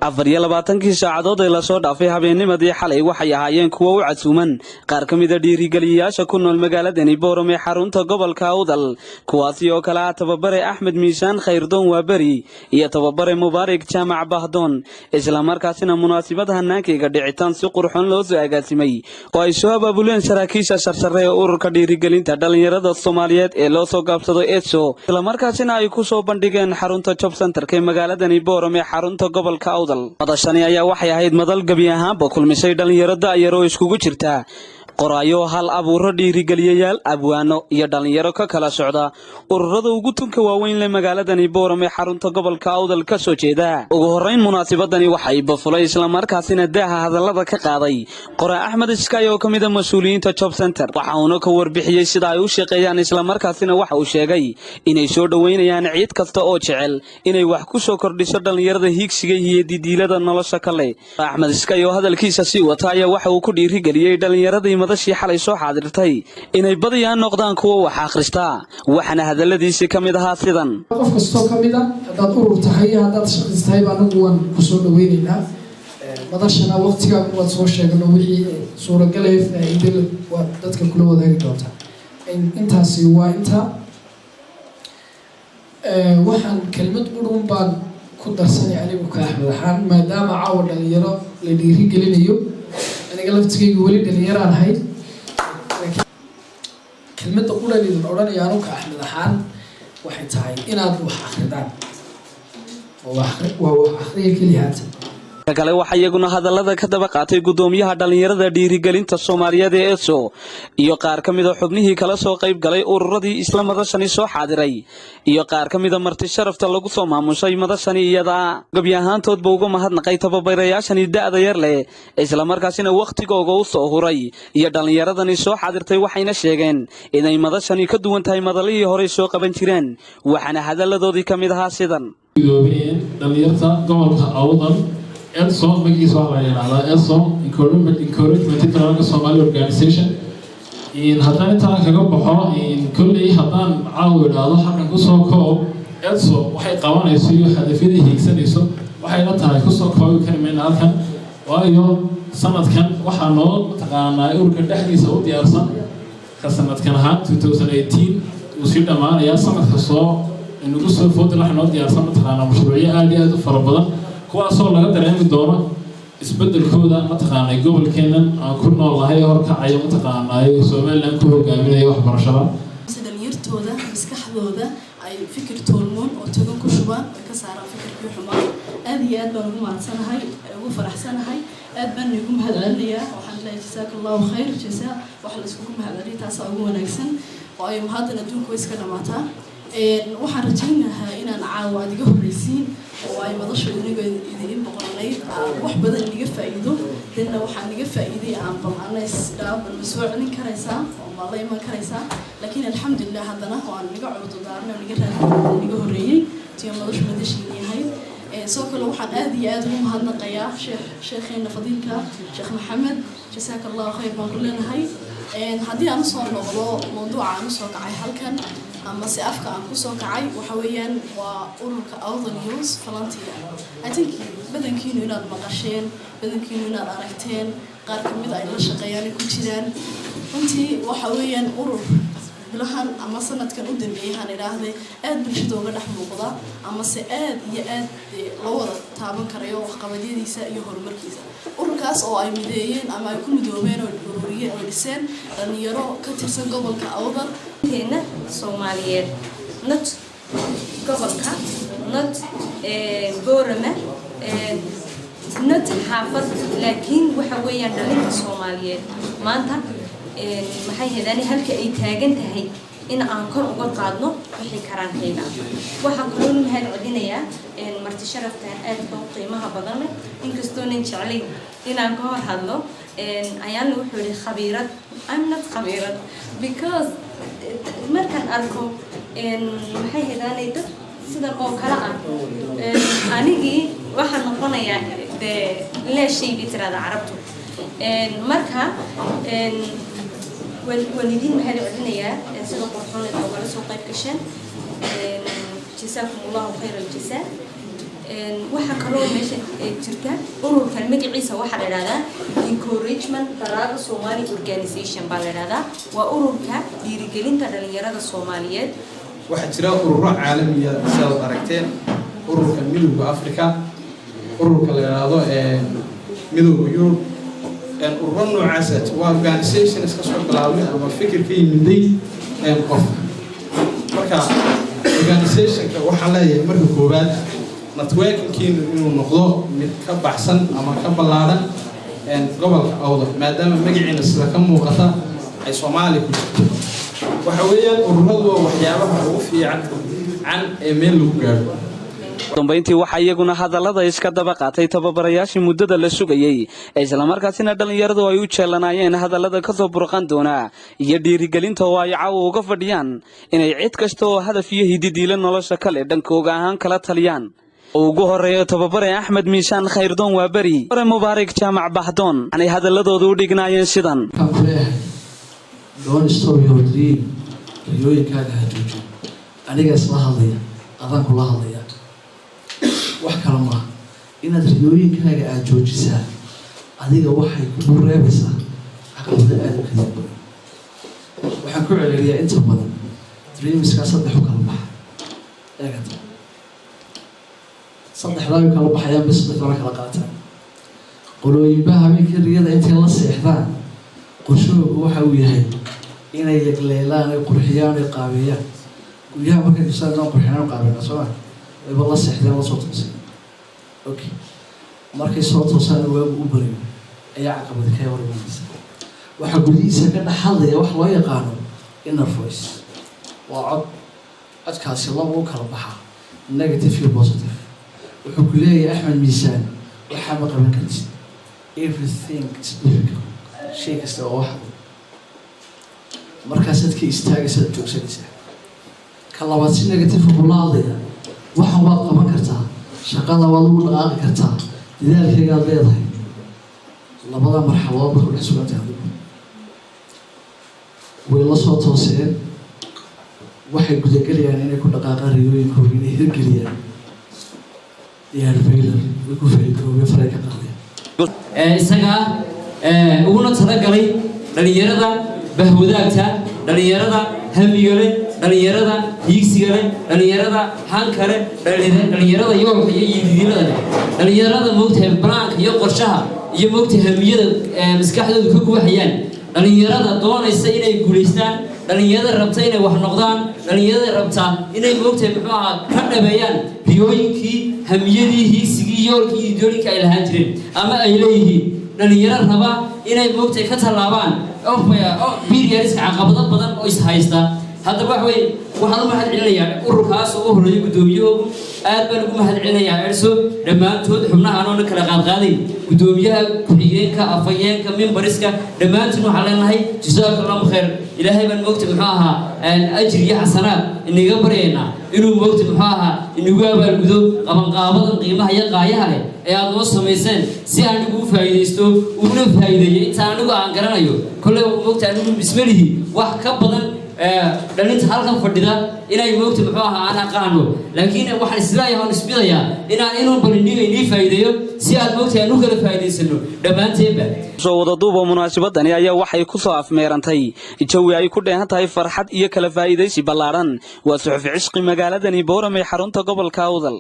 24 saacadood ee la soo dhaafay habeennimadii xalay waxay ahaayeen kuwa u casuuman qaar kamid ah dhiirigeliyayaasha ku nool magaaladani Boorame ee xarunta gobolka Awdal kuwaasi oo kala tababare Axmed Miisaan Khayrdoon Waabari iyo tababare Mubaarak Jaamac Bahdoon isla markaasina munaasabad hanaankeega dhicitaan si qurxoon loo soo agaasimay oo ay soo abaabuleen saraakiisha sharsare ee ururka dhiirigelinta dhalinyarada Soomaaliyeed ee loo soo gaabsado ESO isla markaasina ay ku soo bandhigeen xarunta Job Center ee magaaladani Boorame ee xarunta gobolka Awdal madashani ayaa waxay ahayd madal gabi ahaanba kulmisay dhalinyarada ayaro iskugu jirta qoraayo hal abuuro dhiirigeliyayaal abwaano iyo dhalinyaro ka kala socda ururada ugu tunka waaweyn ee magaaladani Boorame xarunta gobolka Awdal ka soo jeeda ugu horeyn munaasabadani waxay bafulay isla markaasina daaha hadalada ka qaaday qoraa Axmed Iskay oo kamid ah mas'uuliyiinta Job Center waxa uu ka warbixiyay sida ay u shaqeeyaan isla markaasina waxa uu sheegay inay soo dhaweynayaan ciid kasta oo jecel inay wax ku soo kordhiso dhalinyarada hiigsiga iyo didiilada nolosha kale Axmed Iskay oo hadalkiisa si wataaya waxa uu ku dhiirigeliyay dhalinyarada madashii xalay soo xaadirtay inay badiyaan noqdaan kuwa wax akhrista waxana hadaladiisa kamid ahaa sidan qof kasto kamid ah hadaad urur tahay hadaad shaqaystahay anagu waan ku soo dhaweynaynaa madashana waqtiga waad soo sheegno wixii suuragal ah faa'iido waa dadka kula wadaagi doonta intaasi waa inta waxaan kelmad qurun baan ku darsanay anigu ka Axmed ahaan maadaama caawa dhalinyaro la dhiirigelinayo aniga laftigayga wali dhalinyaraan ahay kelmadda quranidan odhanaya anu ka Axmed ahaan waxay tahay inaad wax akhridaan oo wax akhriya keliyaad kale waxa iyaguna hadalada ka daba qaatay gudoomiyaha dhalinyarada dhiirigelinta Soomaaliyeed ee ESO iyo qaar kamid ah xubnihii kala soo qayb galay ururadii isla madashani soo xaadiray iyo qaar kamid ah marti sharafta lagu soo maamushay madashani iyada gabi ahaantoodba uga mahadnaqay tababarayaashani da'da yar leh isla markaasina waqtigooda u soo huray iyo dhalinyaradani soo xaadirtay waxayna sheegeen inay madashani ka duwan tahay madalihii hore soo qaban jireen waxana hadaladoodii kamid ahaa sidan dhalinyarada gobolka Awdal ESO magiisa waxa la yiraahdaa ESO Encouragement International Somali Organization in haddana inta kaga baxo in kulli haddaan caawi yiraahdo xaqan ku soo koob ESO waxay qabanayso iyo hadafyada hiigsanayso waxay la tahay ku soo koobi karmaan halkan waayo sanadkan waxa noo taqaanaa ururka dhexdiisa u diyaarsan ka sanadkan ahaan 2018 uu si dhamaanaya sanadka soo inuu soo foodin wax noo diyaarsan taqaanaa mashruuciyo aad iyo aad u fara badan kuwaasoo laga dareemi doono isbedelkooda mataqaanay gobolkeenan aan ku noolahay horkacayo mataqaanay Soomaaliland ku hogaaminayo waxbarashada dhalinyartooda maskaxdooda ay fikir toolmoon oo togan ku shubaan ka saaraan fikirkii xumaa aad iyo aad baan ugu maadsanahay ugu faraxsanahay aad baan ugu mahadcelinayaa waxaan leeyahay jazakallahu khayr jazaa wax la isku mahadceliyay taas ugu wanaagsan oo ay mahadna adduunka iska dhamaataa waxaan rajaynayaa inaan caawa adiga horeysiin oo ay madasho idin boqonayd wax badan niga faa'iido dadna waxaan niga faa'iiday aan balanays dhaab soo celin karaysaa oo ma la iman karaysaa laakiin alxamdulillah haddana waan niga coddo daarna niga raadin niga horeeyay tii madasho madashiin yahay soo kale waxaan aad iyo aad ugu mahadnaqayaa sheekheena fadiilka Sheekh Maxamed jazakallahu khayr baan ku leenahay haddii aan soo noqdo mawduuca aan soo kacay halkan ama si afka aan ku soo kacay waxa weeyaan waa ururka Awdal Youth Volunteer I think badankiinu inaad maqasheen badankiinu inaad aragteen qaar kamid ah la shaqeeyaan ku jiraan runtii waxa weeyaan urur bilahan ama sanadkan u dambeeyay aan ilaahay aad bulshada uga dhex muuqda ama si aad iyo aad loo wada taaban karayo wax qabadyadiisa iyo horumarkiisa ururkaas oo ay mideeyeen ama ay ku midoobeen oo ururiyeen oo dhiseen dhalinyaro ka tirsan gobolka Awdal هنا Soomaaliyeed not gobolka not Boorame not xaafad laakiin waxa weeyaan dhalinta Soomaaliyeed maanta maxay heedani halka ay taagan tahay in aan kor uga qaadno wixii karaan hayna waxa kaloo mahad celinayaa marti sharaftan aad u qiimaha badan leh inkastoo nin jeclay inaan ka hor hadlo ayaan wuxuu yiri khabiirad I'm not khabiirad because markaan arko maxay heedanay dad sida oo kala ah anigii waxaan noqonayaa la shay bitirada carabtu marka والدين هذا عندنا سيدنا قرطان الأول سوق قيد كشان جزاكم الله خير الجزاء waxa kaloo meesha jirta ururkan magaciisa waxa la yiraahdaa encouragement dalaga Somali organization baa la yiraahdaa waa ururka dhiirigelinta dhalinyarada Soomaaliyeed waxa jira ururo caalami ah sida aragteen ururka midowga Afrika ururka la yiraahdo midowga Yurub ururo noocaas ah waa organization iska soo bilaabay ama fikirka yimiday qof marka organization-ka waxa la yahay marka koobaad networking inuu noqdo mid ka baxsan ama ka ballaaran gobolka Awdal maadaama magaciina sida ka muuqata ay Soomaali ku jirto waxa weeyaan ururadu waxyaabaha ugu fiican meel lagu gaaro dambeyntii waxa iyaguna hadallada iska daba qaatay tababarayaashii muddada la sugayay isla markaasina dhalinyaradu ay u jeelanaayeen hadallada ka soo burqan doona iyo dhiirigelinta oo ay caawa uga fadhiyaan inay cid kasta oo hadaf iyo hididiile nolosha kale dhankooga ahaan kala taliyaan ugu horeeyo tababare Axmed Miisaan Khayrdoon waa bari Mubaarak Jaamac Bahdoon anay hadalladoodu u dhignaayeen sidan don't stop your dream riyooyinkaaga ha joojin aniga isla hadlaya adan kula hadlaya wax kale ma inaad riyooyinkaaga aad joojisaa adiga waxay ku reebaysaa caqabada aad u kala duwan waxaan ku celceliyaa inta badan dreamska saddex u kala baxa eegata saddexdaa u kala baxayaan bis kala qaataan qolooyinba habeenkii riyada intay la seexdaan qorshoodu waxa uu yahay inay yagleelaan ay qurxiyaan ay qaabeeyaan guryaha markay dhisaan qurxiyaan qaabeeyaan soo ayba la seexdeen la soo toosay okay markay soo toosaan waagu u bariyo ayaa caqabad ka warmaysa waxa gudihiisa ka dhaxalaya wax loo yaqaano inner voice waa codkaasi laba u kala baxa negative iyo positive wuxuu ku leeyahay Axmed Miisaan waxa ma qaban kartid everything is difficult shay kasta oo wax markaas dadkii istaagaysa joogsanaysa ka labaad si negative u laadaya waxa waad qaban kartaa shaqada waad u dhaqaaqi kartaa dadaalkaaga leedahay labada marxaladood ku dhex sugantahay way la soo tooseen waxay gudagelayaan inay ku dhaqaaqaan riyooyinkooda inay hirgeliyaan diyaar faylar ugu faylar farayka qaadaya isaga uguna talagalay dhalinyarada bahwadaagta dhalinyarada hamiga leh dhalinyarada hiigsiga leh dhalinyarada hanka leh dhalinyarada yoolka iyo yidiilada leh dhalinyarada moogtahay balaanka iyo qorshaha iyo moogtahay hamiyada maskaxdooda ka guuxayaan dhalinyarada doonaysa inay guuleystaan dhalinyarada rabta inay wax noqdaan dhalinyarada rabta inay moogtahay muxuu ahaa ka dhabeeyaan riyooyinkii hamiyadii hiigsigii yoolkii iyo idoolinka ay lahaan jireen ama ay leeyihiin dhalinyaro raba inay moogtahay ka tallaabaan biiryaariska caqabado badan oo is haysta haddaba wax weyn waxaan u mahad celinayaa ururkaas oo u horeeyay gudoomiyahoodu aad baan ugu mahad celinayaa erso dhammaantood xubnaha aan kala qaadqaadayn gudoomiyaha ku-xigeenka afayeenka mimbariska dhammaantiin waxaan leenahay jazaakallahu khayr ilaahay baan moogtahay muxuu ahaa ajir iyo xasanaad inaga baryaynaa inuu moogtahay muxuu ahaa inagu abaalgudo qabanqaabadan qiimaha iyo qaayaha leh ee aad noo samayseen si aan ugu faa'iidaysto uguna faa'iideeyo inta anigu aan garanayo kolley moogtahay anigu bismillah wax ka badan dhalinta halkan fadhida inay moogtahay muxuu ahaa aan aqaano laakiin waxaan islaayahay isbidayaa inuu balindhigay faa'iideeyo si aad moogtahay anu kala faa'iidaysano dhammaanteedba soo wada duuba munaasabadani ayaa waxay ku soo afmeerantay jawi ay ku dheehan tahay farxad iyo kala faa'iidaysi ballaaran waa suxuf cishqi magaaladani Boorame xarunta gobolka Awdal